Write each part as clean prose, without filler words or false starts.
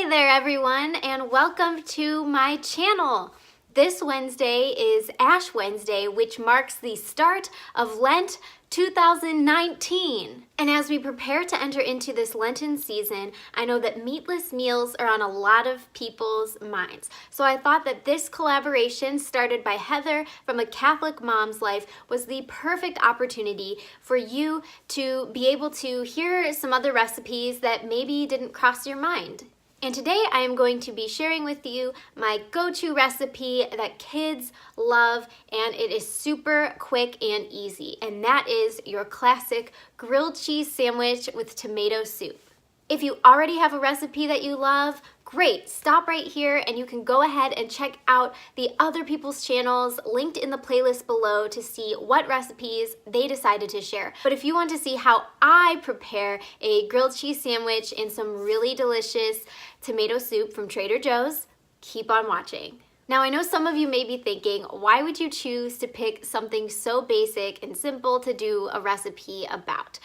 Hey there everyone, and welcome to my channel. This Wednesday is Ash Wednesday, which marks the start of Lent 2019. And as we prepare to enter into this Lenten season, I know that meatless meals are on a lot of people's minds. So I thought that this collaboration, started by Heather from A Catholic Mom's Life, was the perfect opportunity for you to be able to hear some other recipes that maybe didn't cross your mind. And today I am going to be sharing with you my go-to recipe that kids love, and it is super quick and easy, and that is your classic grilled cheese sandwich with tomato soup. If you already have a recipe that you love, great, stop right here and you can go ahead and check out the other people's channels linked in the playlist below to see what recipes they decided to share. But if you want to see how I prepare a grilled cheese sandwich and some really delicious tomato soup from Trader Joe's, keep on watching. Now I know some of you may be thinking, why would you choose to pick something so basic and simple to do a recipe about?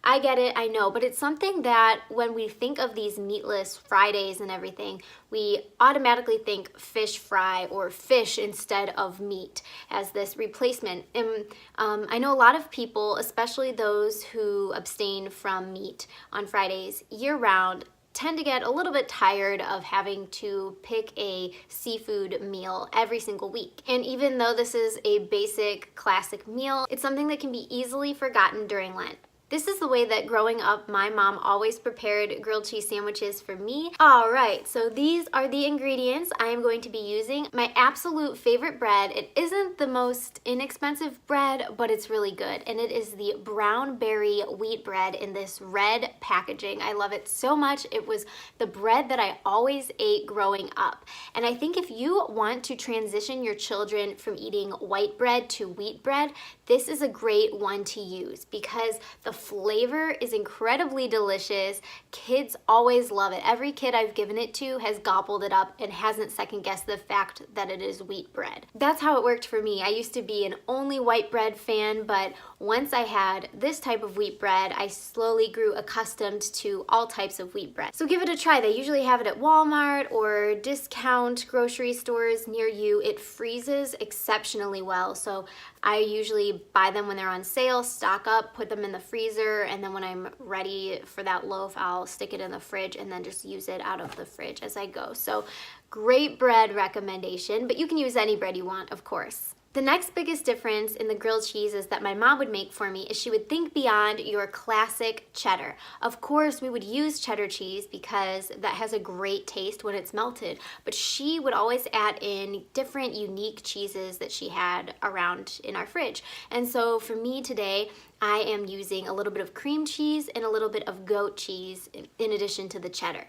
I get it, I know, but it's something that when we think of these meatless Fridays and everything, we automatically think fish fry or fish instead of meat as this replacement. And I know a lot of people, especially those who abstain from meat on Fridays year-round, tend to get a little bit tired of having to pick a seafood meal every single week. And even though this is a basic classic meal, it's something that can be easily forgotten during Lent. This is the way that growing up, my mom always prepared grilled cheese sandwiches for me. All right, so these are the ingredients I am going to be using. My absolute favorite bread, it isn't the most inexpensive bread, but it's really good. And it is the brown berry wheat bread in this red packaging. I love it so much. It was the bread that I always ate growing up. And I think if you want to transition your children from eating white bread to wheat bread, this is a great one to use because the flavor is incredibly delicious. Kids always love it. Every kid I've given it to has gobbled it up and hasn't second guessed the fact that it is wheat bread. That's how it worked for me. I used to be an only white bread fan, but once I had this type of wheat bread, I slowly grew accustomed to all types of wheat bread. So give it a try. They usually have it at Walmart or discount grocery stores near you. It freezes exceptionally well. So I usually buy them when they're on sale, stock up, put them in the freezer, and then when I'm ready for that loaf, I'll stick it in the fridge and then just use it out of the fridge as I go. So great bread recommendation, but you can use any bread you want, of course. The next biggest difference in the grilled cheeses that my mom would make for me is she would think beyond your classic cheddar. Of course, we would use cheddar cheese because that has a great taste when it's melted, but she would always add in different unique cheeses that she had around in our fridge. And so for me today, I am using a little bit of cream cheese and a little bit of goat cheese in addition to the cheddar.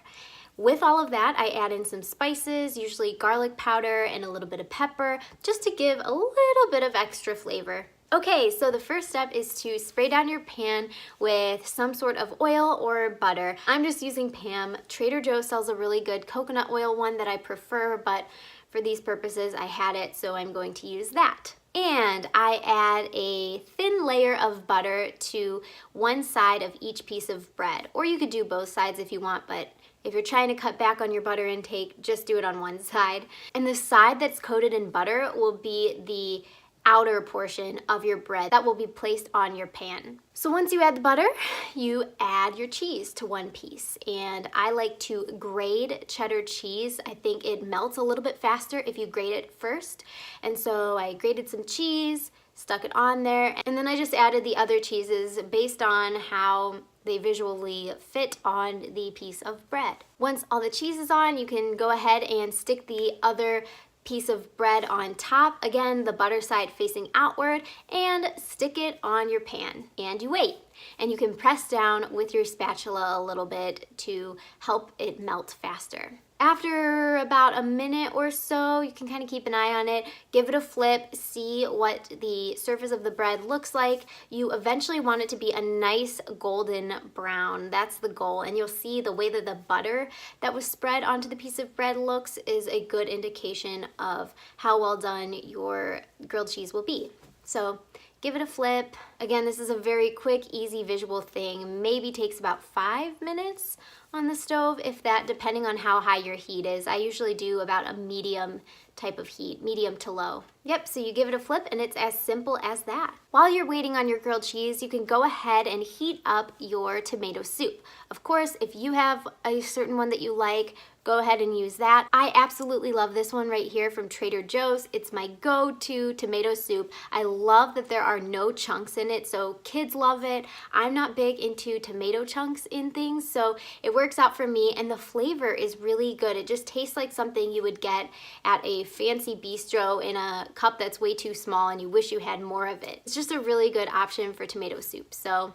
With all of that, I add in some spices, usually garlic powder and a little bit of pepper, just to give a little bit of extra flavor. Okay, so the first step is to spray down your pan with some sort of oil or butter. I'm just using Pam. Trader Joe's sells a really good coconut oil one that I prefer, but for these purposes, I had it, so I'm going to use that. And I add a thin layer of butter to one side of each piece of bread. Or you could do both sides if you want, but if you're trying to cut back on your butter intake, just do it on one side. And the side that's coated in butter will be the outer portion of your bread that will be placed on your pan. So once you add the butter, you add your cheese to one piece. And I like to grate cheddar cheese. I think it melts a little bit faster if you grate it first. And so I grated some cheese, stuck it on there, and then I just added the other cheeses based on how they visually fit on the piece of bread. Once all the cheese is on, you can go ahead and stick the other piece of bread on top, again the butter side facing outward, and stick it on your pan, and you wait. And you can press down with your spatula a little bit to help it melt faster. After about a minute or so, you can kind of keep an eye on it, give it a flip, see what the surface of the bread looks like. You eventually want it to be a nice golden brown. That's the goal. And you'll see the way that the butter that was spread onto the piece of bread looks is a good indication of how well done your grilled cheese will be. So give it a flip, Again, this is a very quick, easy visual thing. Maybe takes about 5 minutes on the stove, if that, depending on how high your heat is. I usually do about a medium type of heat, medium to low. Yep, so you give it a flip and it's as simple as that. While you're waiting on your grilled cheese, you can go ahead and heat up your tomato soup. Of course, if you have a certain one that you like, go ahead and use that. I absolutely love this one right here from Trader Joe's. It's my go-to tomato soup. I love that there are no chunks in it, so kids love it. I'm not big into tomato chunks in things, so it works out for me, and the flavor is really good. It just tastes like something you would get at a fancy bistro in a cup that's way too small and you wish you had more of it. It's just a really good option for tomato soup. So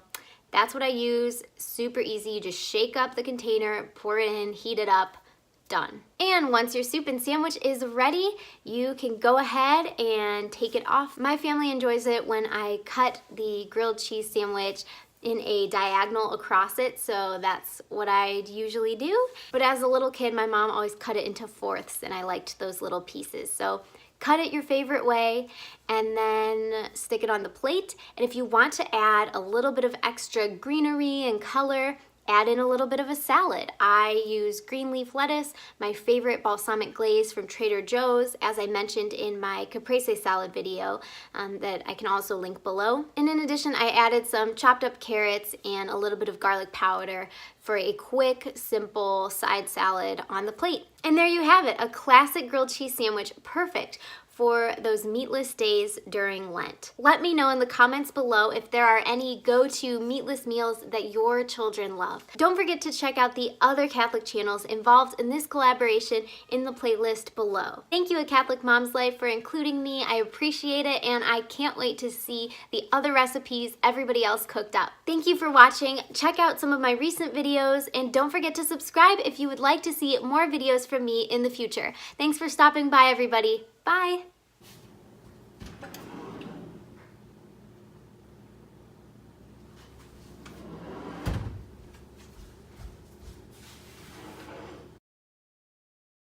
that's what I use. Super easy. You just shake up the container, pour it in, heat it up, done. And once your soup and sandwich is ready, you can go ahead and take it off. My family enjoys it when I cut the grilled cheese sandwich in a diagonal across it, so that's what I usually do. But as a little kid, my mom always cut it into fourths, and I liked those little pieces. So cut it your favorite way and then stick it on the plate. And if you want to add a little bit of extra greenery and color, add in a little bit of a salad. I use green leaf lettuce, my favorite balsamic glaze from Trader Joe's, as I mentioned in my caprese salad video that I can also link below. And in addition, I added some chopped up carrots and a little bit of garlic powder for a quick, simple side salad on the plate. And there you have it, a classic grilled cheese sandwich, perfect for those meatless days during Lent. Let me know in the comments below if there are any go-to meatless meals that your children love. Don't forget to check out the other Catholic channels involved in this collaboration in the playlist below. Thank you, A Catholic Mom's Life, for including me. I appreciate it, and I can't wait to see the other recipes everybody else cooked up. Thank you for watching. Check out some of my recent videos, and don't forget to subscribe if you would like to see more videos from me in the future. Thanks for stopping by, everybody. Bye!